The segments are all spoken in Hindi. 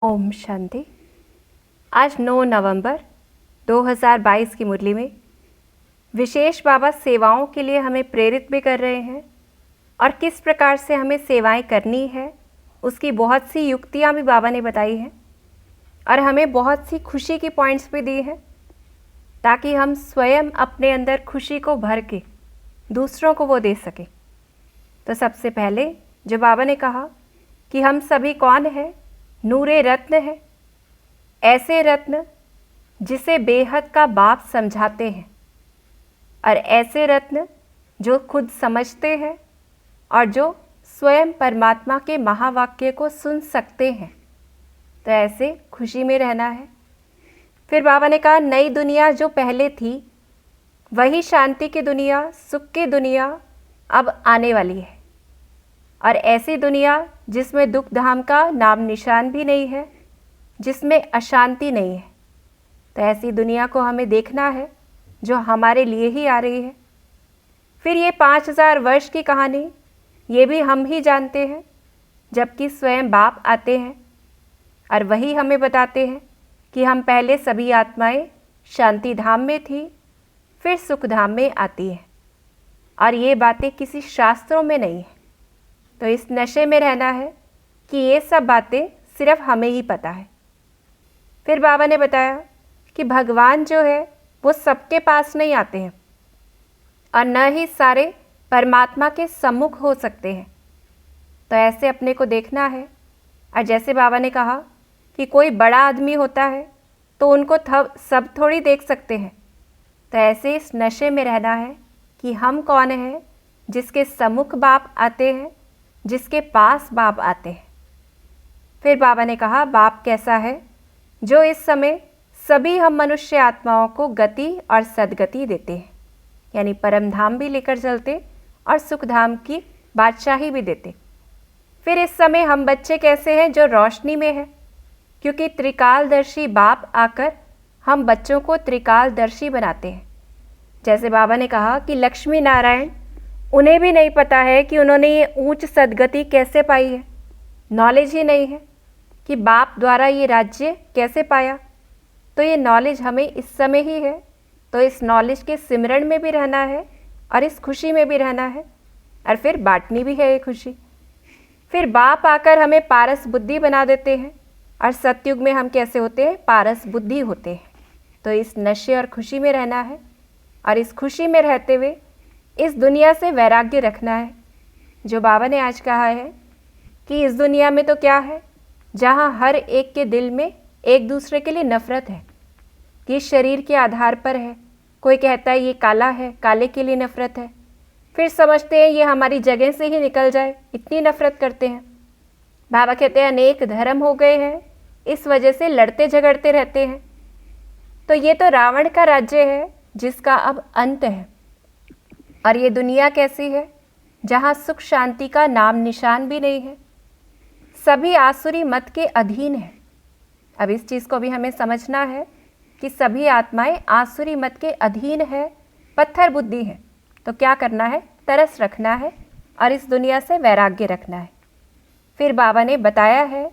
ओम शांति। आज 9 नवंबर 2022 की मुरली में विशेष बाबा सेवाओं के लिए हमें प्रेरित भी कर रहे हैं और किस प्रकार से हमें सेवाएं करनी है उसकी बहुत सी युक्तियां भी बाबा ने बताई हैं और हमें बहुत सी खुशी की पॉइंट्स भी दी हैं ताकि हम स्वयं अपने अंदर खुशी को भर के दूसरों को वो दे सकें। तो सबसे पहले जो बाबा ने कहा कि हम सभी कौन हैं, नूरे रत्न है, ऐसे रत्न जिसे बेहद का बाप समझाते हैं और ऐसे रत्न जो खुद समझते हैं और जो स्वयं परमात्मा के महावाक्य को सुन सकते हैं। तो ऐसे खुशी में रहना है। फिर बाबा ने कहा नई दुनिया जो पहले थी वही शांति की दुनिया, सुख की दुनिया अब आने वाली है और ऐसी दुनिया जिसमें दुख धाम का नाम निशान भी नहीं है, जिसमें अशांति नहीं है। तो ऐसी दुनिया को हमें देखना है जो हमारे लिए ही आ रही है। फिर ये 5000 वर्ष की कहानी ये भी हम ही जानते हैं, जबकि स्वयं बाप आते हैं और वही हमें बताते हैं कि हम पहले सभी आत्माएं शांति धाम में थी, फिर सुख धाम में आती हैं और ये बातें किसी शास्त्रों में नहीं है। तो इस नशे में रहना है कि ये सब बातें सिर्फ हमें ही पता है। फिर बाबा ने बताया कि भगवान जो है वो सबके पास नहीं आते हैं और न ही सारे परमात्मा के सम्मुख हो सकते हैं। तो ऐसे अपने को देखना है। और जैसे बाबा ने कहा कि कोई बड़ा आदमी होता है तो उनको सब थोड़ी देख सकते हैं। तो ऐसे इस नशे में रहना है कि हम कौन हैं, जिसके सम्मुख बाप आते हैं, जिसके पास बाप आते हैं। फिर बाबा ने कहा बाप कैसा है, जो इस समय सभी हम मनुष्य आत्माओं को गति और सदगति देते हैं, यानी परम धाम भी लेकर चलते और सुख धाम की बादशाही भी देते। फिर इस समय हम बच्चे कैसे हैं, जो रोशनी में हैं, क्योंकि त्रिकालदर्शी बाप आकर हम बच्चों को त्रिकालदर्शी बनाते हैं। जैसे बाबा ने कहा कि लक्ष्मी नारायण, उन्हें भी नहीं पता है कि उन्होंने ये ऊंच सदगति कैसे पाई है, नॉलेज ही नहीं है कि बाप द्वारा ये राज्य कैसे पाया। तो ये नॉलेज हमें इस समय ही है। तो इस नॉलेज के सिमरण में भी रहना है और इस खुशी में भी रहना है और फिर बांटनी भी है ये खुशी। फिर बाप आकर हमें पारस बुद्धि बना देते हैं और सतयुग में हम कैसे होते हैं, पारस बुद्धि होते हैं। तो इस नशे और खुशी में रहना है और इस खुशी में रहते हुए इस दुनिया से वैराग्य रखना है। जो बाबा ने आज कहा है कि इस दुनिया में तो क्या है, जहाँ हर एक के दिल में एक दूसरे के लिए नफ़रत है, कि शरीर के आधार पर है। कोई कहता है ये काला है, काले के लिए नफ़रत है, फिर समझते हैं ये हमारी जगह से ही निकल जाए, इतनी नफ़रत करते हैं। बाबा कहते हैं अनेक धर्म हो गए हैं, इस वजह से लड़ते झगड़ते रहते हैं। तो ये तो रावण का राज्य है जिसका अब अंत है। और ये दुनिया कैसी है, जहाँ सुख शांति का नाम निशान भी नहीं है, सभी आसुरी मत के अधीन है। अब इस चीज़ को भी हमें समझना है कि सभी आत्माएं आसुरी मत के अधीन है, पत्थर बुद्धि है। तो क्या करना है, तरस रखना है और इस दुनिया से वैराग्य रखना है। फिर बाबा ने बताया है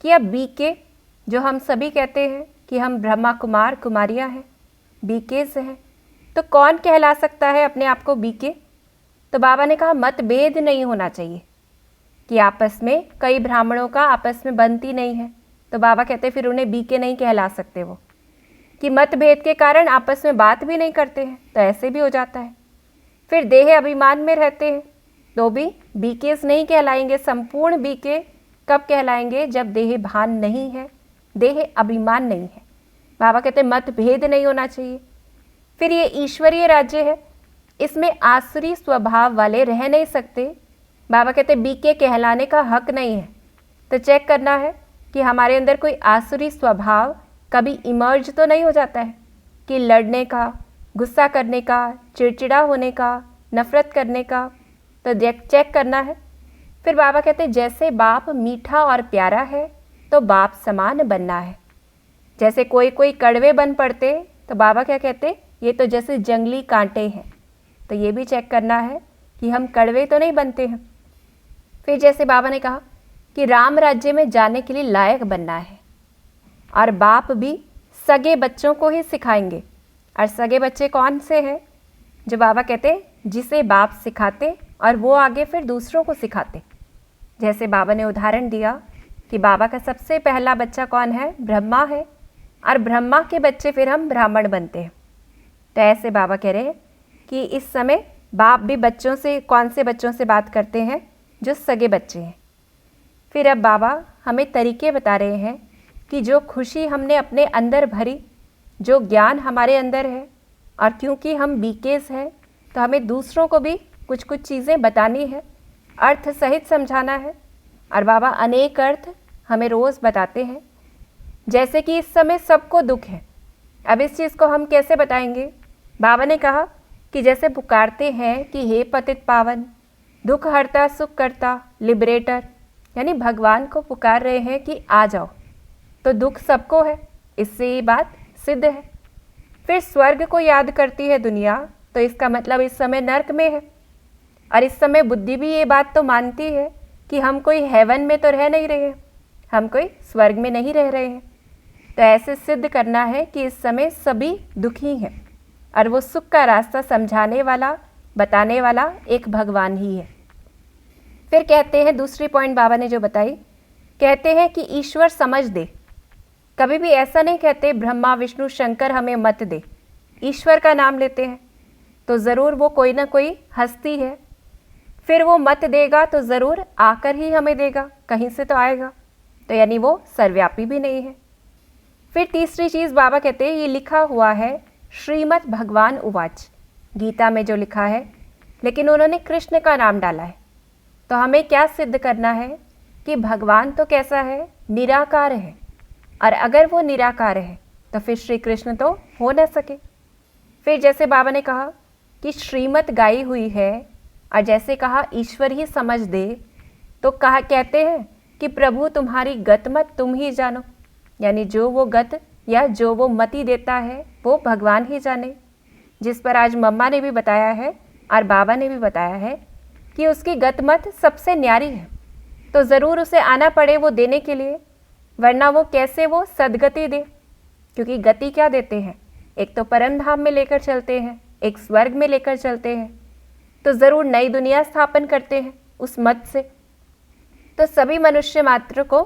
कि अब बीके, जो हम सभी कहते हैं कि हम ब्रह्मा कुमार कुमारियाँ हैं, बीकेज हैं, तो कौन कहला सकता है अपने आप को बीके। तो बाबा ने कहा मतभेद नहीं होना चाहिए कि आपस में कई ब्राह्मणों का आपस में बनती नहीं है। तो बाबा कहते फिर उन्हें बीके नहीं कहला सकते वो, कि मतभेद के कारण आपस में बात भी नहीं करते हैं, तो ऐसे भी हो जाता है। फिर देह अभिमान में रहते हैं तो भी बीकेस नहीं कहलाएंगे। संपूर्ण बीके कब कहलाएंगे, जब देह भान नहीं है, देह अभिमान नहीं है। बाबा कहते मतभेद नहीं होना चाहिए। फिर ये ईश्वरीय राज्य है, इसमें आसुरी स्वभाव वाले रह नहीं सकते। बाबा कहते बीके कहलाने का हक नहीं है। तो चेक करना है कि हमारे अंदर कोई आसुरी स्वभाव कभी इमर्ज तो नहीं हो जाता है, कि लड़ने का, गुस्सा करने का, चिड़चिड़ा होने का, नफ़रत करने का। तो चेक करना है। फिर बाबा कहते जैसे बाप मीठा और प्यारा है तो बाप समान बनना है। जैसे कोई कोई कड़वे बन पड़ते तो बाबा क्या कहते, ये तो जैसे जंगली कांटे हैं। तो ये भी चेक करना है कि हम कड़वे तो नहीं बनते हैं। फिर जैसे बाबा ने कहा कि राम राज्य में जाने के लिए लायक बनना है, और बाप भी सगे बच्चों को ही सिखाएंगे। और सगे बच्चे कौन से हैं? जो बाबा कहते हैं जिसे बाप सिखाते और वो आगे फिर दूसरों को सिखाते। जैसे बाबा ने उदाहरण दिया कि बाबा का सबसे पहला बच्चा कौन है? ब्रह्मा है, और ब्रह्मा के बच्चे फिर हम ब्राह्मण बनते हैं। तो ऐसे बाबा कह रहे हैं कि इस समय बाप भी बच्चों से, कौन से बच्चों से बात करते हैं? जो सगे बच्चे हैं। फिर अब बाबा हमें तरीके बता रहे हैं कि जो खुशी हमने अपने अंदर भरी, जो ज्ञान हमारे अंदर है, और क्योंकि हम बीकेस हैं तो हमें दूसरों को भी कुछ कुछ चीज़ें बतानी है, अर्थ सहित समझाना है। और बाबा अनेक अर्थ हमें रोज़ बताते हैं। जैसे कि इस समय सबको दुख है, अब इस चीज़ को हम कैसे बताएंगे? बाबा ने कहा कि जैसे पुकारते हैं कि हे पतित पावन, दुख हरता सुख करता, लिबरेटर, यानी भगवान को पुकार रहे हैं कि आ जाओ। तो दुख सबको है, इससे ये बात सिद्ध है। फिर स्वर्ग को याद करती है दुनिया, तो इसका मतलब इस समय नर्क में है। और इस समय बुद्धि भी ये बात तो मानती है कि हम कोई हेवन में तो रह नहीं रहे, हम कोई स्वर्ग में नहीं रह रहे हैं। तो ऐसे सिद्ध करना है कि इस समय सभी दुखी हैं, और वो सुख का रास्ता समझाने वाला, बताने वाला एक भगवान ही है। फिर कहते हैं, दूसरी पॉइंट बाबा ने जो बताई, कहते हैं कि ईश्वर समझ दे। कभी भी ऐसा नहीं कहते ब्रह्मा विष्णु शंकर हमें मत दे। ईश्वर का नाम लेते हैं तो ज़रूर वो कोई ना कोई हस्ती है, फिर वो मत देगा तो ज़रूर आकर ही हमें देगा, कहीं से तो आएगा। तो यानी वो सर्वव्यापी भी नहीं है। फिर तीसरी चीज़ बाबा कहते हैं, ये लिखा हुआ है श्रीमद् भगवान उवाच, गीता में जो लिखा है, लेकिन उन्होंने कृष्ण का नाम डाला है। तो हमें क्या सिद्ध करना है कि भगवान तो कैसा है? निराकार है। और अगर वो निराकार है तो फिर श्री कृष्ण तो हो न सके। फिर जैसे बाबा ने कहा कि श्रीमत गाई हुई है, और जैसे कहा ईश्वर ही समझ दे, तो कहा कहते हैं कि प्रभु तुम्हारी गत मत तुम ही जानो, यानी जो वो गत या जो वो मति देता है वो भगवान ही जाने। जिस पर आज मम्मा ने भी बताया है और बाबा ने भी बताया है कि उसकी गत मत सबसे न्यारी है, तो ज़रूर उसे आना पड़े वो देने के लिए, वरना वो कैसे वो सदगति दे। क्योंकि गति क्या देते हैं? एक तो परम धाम में लेकर चलते हैं, एक स्वर्ग में लेकर चलते हैं, तो ज़रूर नई दुनिया स्थापन करते हैं उस मत से। तो सभी मनुष्य मात्र को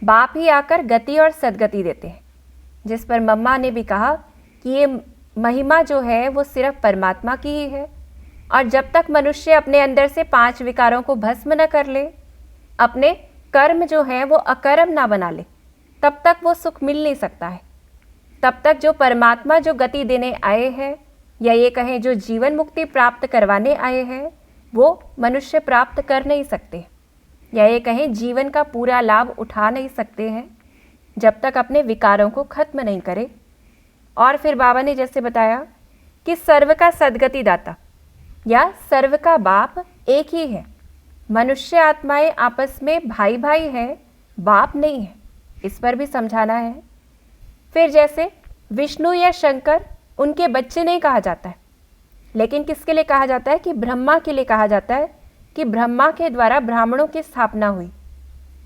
बाप ही आकर गति और सदगति देते हैं। जिस पर मम्मा ने भी कहा कि ये महिमा जो है वो सिर्फ परमात्मा की ही है, और जब तक मनुष्य अपने अंदर से 5 विकारों को भस्म न कर ले, अपने कर्म जो है वो अकर्म ना बना ले, तब तक वो सुख मिल नहीं सकता है। तब तक जो परमात्मा जो गति देने आए हैं, या ये कहें जो जीवन मुक्ति प्राप्त करवाने आए हैं, वो मनुष्य प्राप्त कर नहीं सकते, या ये कहें जीवन का पूरा लाभ उठा नहीं सकते हैं, जब तक अपने विकारों को खत्म नहीं करे। और फिर बाबा ने जैसे बताया कि सर्व का सदगति दाता या सर्व का बाप एक ही है। मनुष्य आत्माएं आपस में भाई भाई हैं, बाप नहीं है, इस पर भी समझाना है। फिर जैसे विष्णु या शंकर, उनके बच्चे नहीं कहा जाता है, लेकिन किसके लिए कहा जाता है? कि ब्रह्मा के लिए कहा जाता है, कि ब्रह्मा के द्वारा ब्राह्मणों की स्थापना हुई।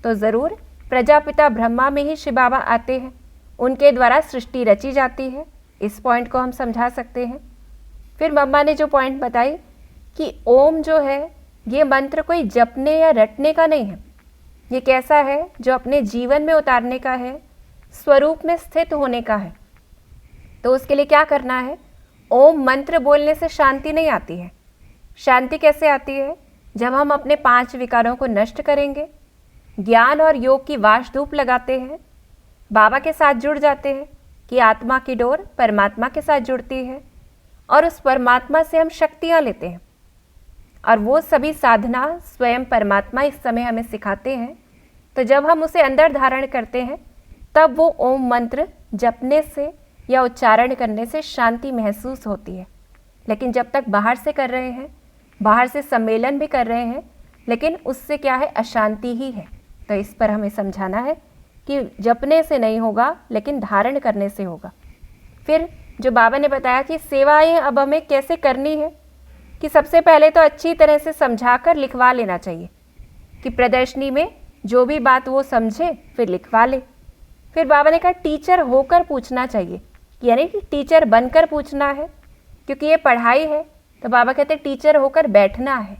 तो ज़रूर प्रजापिता ब्रह्मा में ही शिव बाबा आते हैं, उनके द्वारा सृष्टि रची जाती है। इस पॉइंट को हम समझा सकते हैं। फिर मम्मा ने जो पॉइंट बताई कि ओम जो है ये मंत्र कोई जपने या रटने का नहीं है, ये कैसा है? जो अपने जीवन में उतारने का है, स्वरूप में स्थित होने का है। तो उसके लिए क्या करना है? ओम मंत्र बोलने से शांति नहीं आती है। शांति कैसे आती है? जब हम अपने 5 विकारों को नष्ट करेंगे, ज्ञान और योग की वाश धूप लगाते हैं, बाबा के साथ जुड़ जाते हैं कि आत्मा की डोर परमात्मा के साथ जुड़ती है, और उस परमात्मा से हम शक्तियाँ लेते हैं, और वो सभी साधना स्वयं परमात्मा इस समय हमें सिखाते हैं। तो जब हम उसे अंदर धारण करते हैं, तब वो ओम मंत्र जपने से या उच्चारण करने से शांति महसूस होती है। लेकिन जब तक बाहर से कर रहे हैं, बाहर से सम्मेलन भी कर रहे हैं, लेकिन उससे क्या है? अशांति ही है। तो इस पर हमें समझाना है कि जपने से नहीं होगा, लेकिन धारण करने से होगा। फिर जो बाबा ने बताया कि सेवाएं अब हमें कैसे करनी है, कि सबसे पहले तो अच्छी तरह से समझाकर लिखवा लेना चाहिए, कि प्रदर्शनी में जो भी बात वो समझे फिर लिखवा ले। फिर बाबा ने कहा टीचर होकर पूछना चाहिए, यानी कि टीचर बनकर पूछना है, क्योंकि ये पढ़ाई है। तो बाबा कहते हैं टीचर होकर बैठना है,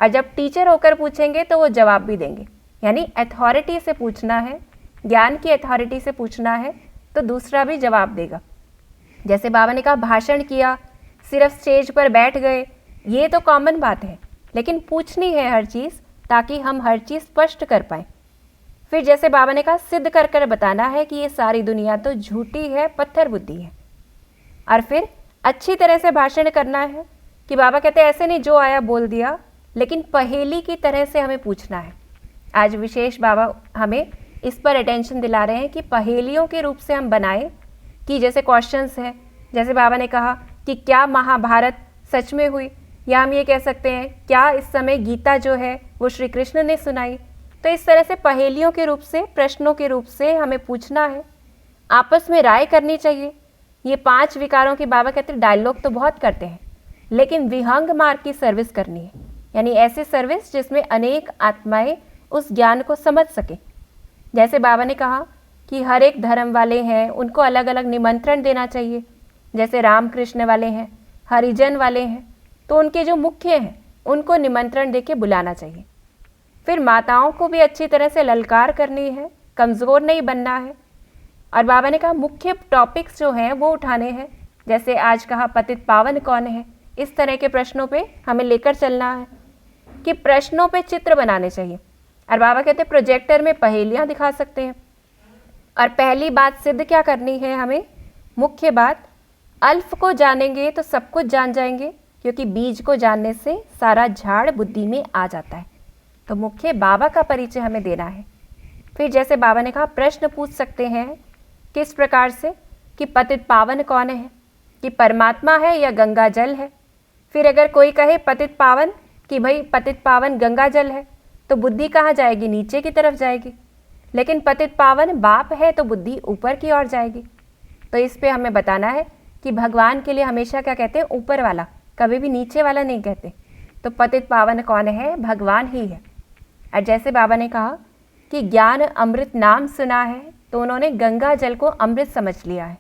और जब टीचर होकर पूछेंगे तो वो जवाब भी देंगे, यानी अथॉरिटी से पूछना है, ज्ञान की अथॉरिटी से पूछना है तो दूसरा भी जवाब देगा। जैसे बाबा ने कहा भाषण किया, सिर्फ स्टेज पर बैठ गए, ये तो कॉमन बात है, लेकिन पूछनी है हर चीज़ ताकि हम हर चीज़ स्पष्ट कर पाएँ। फिर जैसे बाबा ने कहा सिद्ध कर कर बताना है कि ये सारी दुनिया तो झूठी है, पत्थर बुद्धि है। और फिर अच्छी तरह से भाषण करना है कि बाबा कहते हैं ऐसे नहीं जो आया बोल दिया, लेकिन पहेली की तरह से हमें पूछना है। आज विशेष बाबा हमें इस पर अटेंशन दिला रहे हैं कि पहेलियों के रूप से हम बनाएं, कि जैसे क्वेश्चंस हैं, जैसे बाबा ने कहा कि क्या महाभारत सच में हुई, या हम ये कह सकते हैं क्या इस समय गीता जो है वो श्री कृष्ण ने सुनाई। तो इस तरह से पहेलियों के रूप से, प्रश्नों के रूप से हमें पूछना है, आपस में राय करनी चाहिए। ये 5 विकारों की बाबा कहते हैं डायलॉग तो बहुत करते हैं, लेकिन विहंग मार्ग की सर्विस करनी है, यानी ऐसी सर्विस जिसमें अनेक आत्माएं उस ज्ञान को समझ सकें। जैसे बाबा ने कहा कि हर एक धर्म वाले हैं, उनको अलग अलग निमंत्रण देना चाहिए। जैसे रामकृष्ण वाले हैं, हरिजन वाले हैं, तो उनके जो मुख्य हैं उनको निमंत्रण देके बुलाना चाहिए। फिर माताओं को भी अच्छी तरह से ललकार करनी है, कमज़ोर नहीं बनना है। और बाबा ने कहा मुख्य टॉपिक्स जो हैं वो उठाने हैं, जैसे आज कहा पतित पावन कौन है, इस तरह के प्रश्नों पे हमें लेकर चलना है, कि प्रश्नों पे चित्र बनाने चाहिए। और बाबा कहते हैं प्रोजेक्टर में पहेलियाँ दिखा सकते हैं। और पहली बात सिद्ध क्या करनी है हमें, मुख्य बात, अल्फ को जानेंगे तो सब कुछ जान जाएंगे, क्योंकि बीज को जानने से सारा झाड़ बुद्धि में आ जाता है। तो मुख्य बाबा का परिचय हमें देना है। फिर जैसे बाबा ने कहा प्रश्न पूछ सकते हैं किस प्रकार से, कि पतित पावन कौन है, कि परमात्मा है या गंगा जल है। फिर अगर कोई कहे पतित पावन, कि भाई पतित पावन गंगा जल है, तो बुद्धि कहाँ जाएगी, नीचे की तरफ जाएगी। लेकिन पतित पावन बाप है तो बुद्धि ऊपर की ओर जाएगी। तो इस पे हमें बताना है कि भगवान के लिए हमेशा क्या कहते हैं, ऊपर वाला, कभी भी नीचे वाला नहीं कहते। तो पतित पावन कौन है, भगवान ही है। और जैसे बाबा ने कहा कि ज्ञान अमृत नाम सुना है, तो उन्होंने गंगा जल को अमृत समझ लिया है।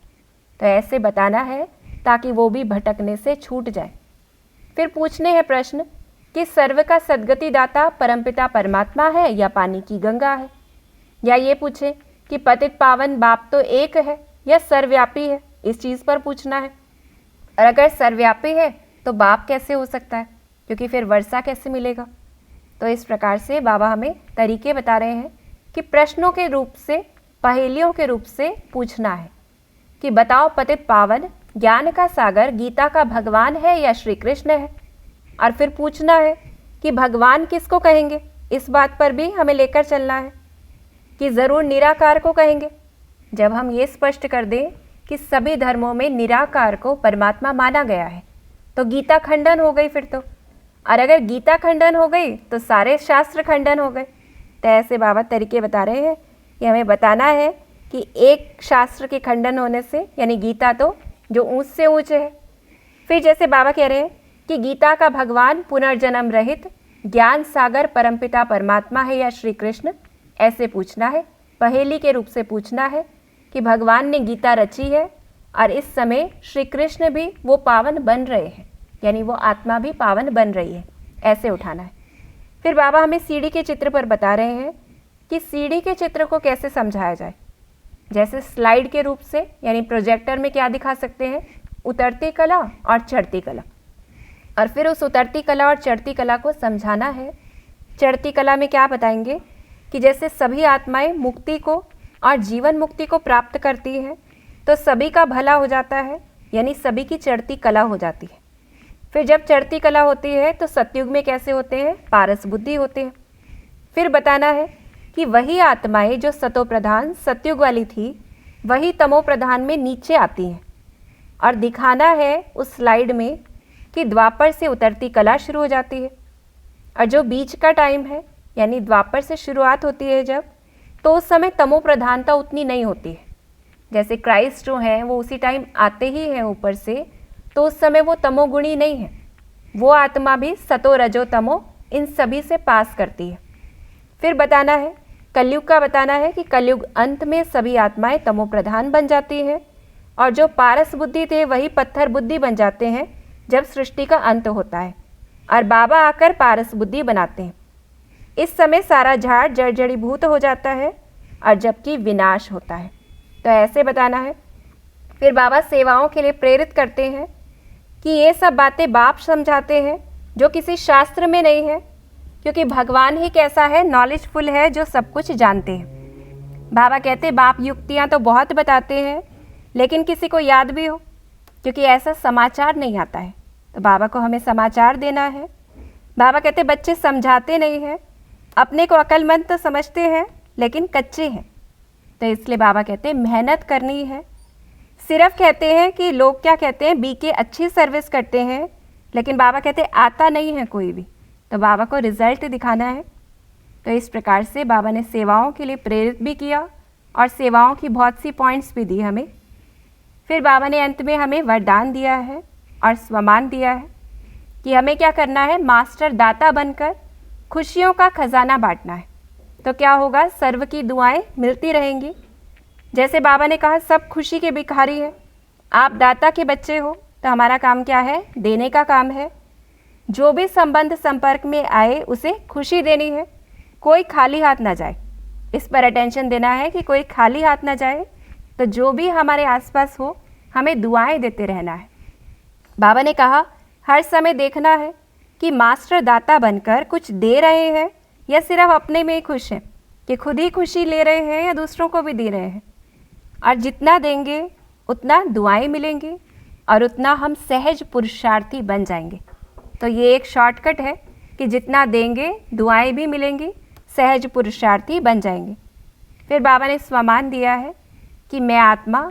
तो ऐसे बताना है ताकि वो भी भटकने से छूट जाए। फिर पूछने हैं प्रश्न कि सर्व का सद्गति दाता परमपिता परमात्मा है या पानी की गंगा है, या ये पूछे कि पतित पावन बाप तो एक है या सर्वव्यापी है, इस चीज़ पर पूछना है। और अगर सर्वव्यापी है तो बाप कैसे हो सकता है, क्योंकि फिर वर्षा कैसे मिलेगा। तो इस प्रकार से बाबा हमें तरीके बता रहे हैं कि प्रश्नों के रूप से, पहेलियों के रूप से पूछना है कि बताओ पतित पावन ज्ञान का सागर गीता का भगवान है या श्री कृष्ण है। और फिर पूछना है कि भगवान किसको कहेंगे, इस बात पर भी हमें लेकर चलना है कि ज़रूर निराकार को कहेंगे। जब हम ये स्पष्ट कर दें कि सभी धर्मों में निराकार को परमात्मा माना गया है, तो गीता खंडन हो गई फिर तो। और अगर गीता खंडन हो गई तो सारे शास्त्र खंडन हो गए। तो ऐसे बाबा तरीके बता रहे हैं कि हमें बताना है कि एक शास्त्र के खंडन होने से, यानी गीता तो जो ऊंच से ऊंच है। फिर जैसे बाबा कह रहे हैं कि गीता का भगवान पुनर्जन्म रहित ज्ञान सागर परमपिता परमात्मा है या श्री कृष्ण, ऐसे पूछना है, पहेली के रूप से पूछना है कि भगवान ने गीता रची है और इस समय श्री कृष्ण भी वो पावन बन रहे हैं, यानी वो आत्मा भी पावन बन रही है, ऐसे उठाना है। फिर बाबा हमें सीढ़ी के चित्र पर बता रहे हैं कि सीढ़ी के चित्र को कैसे समझाया जाए। जैसे स्लाइड के रूप से, यानी प्रोजेक्टर में क्या दिखा सकते हैं, उतरती कला और चढ़ती कला। और फिर उस उतरती कला और चढ़ती कला को समझाना है। चढ़ती कला में क्या बताएंगे कि जैसे सभी आत्माएं मुक्ति को और जीवन मुक्ति को प्राप्त करती हैं, तो सभी का भला हो जाता है, यानी सभी की चढ़ती कला हो जाती है। फिर जब चढ़ती कला होती है तो सतयुग में कैसे होते हैं, पारस बुद्धि होते हैं। फिर बताना है कि वही आत्माएं जो सतो प्रधान सतयुग वाली थी, वही तमो प्रधान में नीचे आती हैं। और दिखाना है उस स्लाइड में कि द्वापर से उतरती कला शुरू हो जाती है, और जो बीच का टाइम है, यानी द्वापर से शुरुआत होती है जब, तो उस समय तमो प्रधानता उतनी नहीं होती है। जैसे क्राइस्ट जो हैं वो उसी टाइम आते ही हैं ऊपर से, तो उस समय वो तमोगुणी नहीं है। वो आत्मा भी सतो रजो तमो इन सभी से पास करती है। फिर बताना है कलयुग का बताना है कि कलयुग अंत में सभी आत्माएं तमो प्रधान बन जाती हैं और जो पारस बुद्धि थे वही पत्थर बुद्धि बन जाते हैं जब सृष्टि का अंत होता है और बाबा आकर पारस बुद्धि बनाते हैं। इस समय सारा झाड़ जड़ जड़ीभूत हो जाता है और जबकि विनाश होता है। तो ऐसे बताना है। फिर बाबा सेवाओं के लिए प्रेरित करते हैं कि ये सब बातें बाप समझाते हैं जो किसी शास्त्र में नहीं है, क्योंकि भगवान ही कैसा है, नॉलेजफुल है, जो सब कुछ जानते हैं। बाबा कहते बाप युक्तियाँ तो बहुत बताते हैं लेकिन किसी को याद भी हो, क्योंकि ऐसा समाचार नहीं आता है। तो बाबा को हमें समाचार देना है। बाबा कहते बच्चे समझाते नहीं हैं, अपने को अक्लमंद तो समझते हैं लेकिन कच्चे हैं। तो इसलिए बाबा कहते मेहनत करनी है। सिर्फ कहते हैं कि लोग क्या कहते हैं, बीके अच्छी सर्विस करते हैं, लेकिन बाबा कहते आता नहीं है कोई भी। तो बाबा को रिजल्ट दिखाना है। तो इस प्रकार से बाबा ने सेवाओं के लिए प्रेरित भी किया और सेवाओं की बहुत सी पॉइंट्स भी दी हमें। फिर बाबा ने अंत में हमें वरदान दिया है और स्वमान दिया है कि हमें क्या करना है, मास्टर दाता बनकर खुशियों का खजाना बांटना है। तो क्या होगा, सर्व की दुआएं मिलती रहेंगी। जैसे बाबा ने कहा सब खुशी के भिखारी हैं, आप दाता के बच्चे हो, तो हमारा काम क्या है, देने का काम है। जो भी संबंध संपर्क में आए उसे खुशी देनी है, कोई खाली हाथ ना जाए। इस पर अटेंशन देना है कि कोई खाली हाथ ना जाए। तो जो भी हमारे आसपास हो हमें दुआएं देते रहना है। बाबा ने कहा हर समय देखना है कि मास्टर दाता बनकर कुछ दे रहे हैं या सिर्फ अपने में ही खुश हैं, कि खुद ही खुशी ले रहे हैं या दूसरों को भी दे रहे हैं। और जितना देंगे उतना दुआएं मिलेंगी और उतना हम सहज पुरुषार्थी बन जाएंगे। तो ये एक शॉर्टकट है कि जितना देंगे दुआएं भी मिलेंगी, सहज पुरुषार्थी बन जाएंगे। फिर बाबा ने स्वमान दिया है कि मैं आत्मा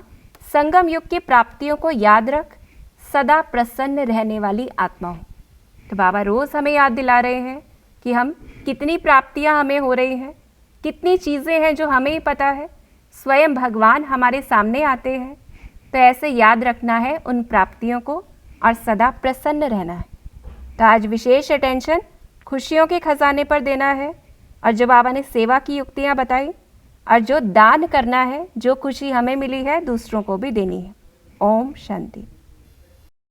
संगम युग की प्राप्तियों को याद रख सदा प्रसन्न रहने वाली आत्मा हूँ। तो बाबा रोज़ हमें याद दिला रहे हैं कि हम कितनी प्राप्तियाँ हमें हो रही हैं, कितनी चीज़ें हैं जो हमें ही पता है। स्वयं भगवान हमारे सामने आते हैं। तो ऐसे याद रखना है उन प्राप्तियों को और सदा प्रसन्न रहना है। तो आज विशेष अटेंशन खुशियों के खजाने पर देना है और जो बाबा ने सेवा की युक्तियाँ बताई और जो दान करना है, जो खुशी हमें मिली है दूसरों को भी देनी है। ओम शांति।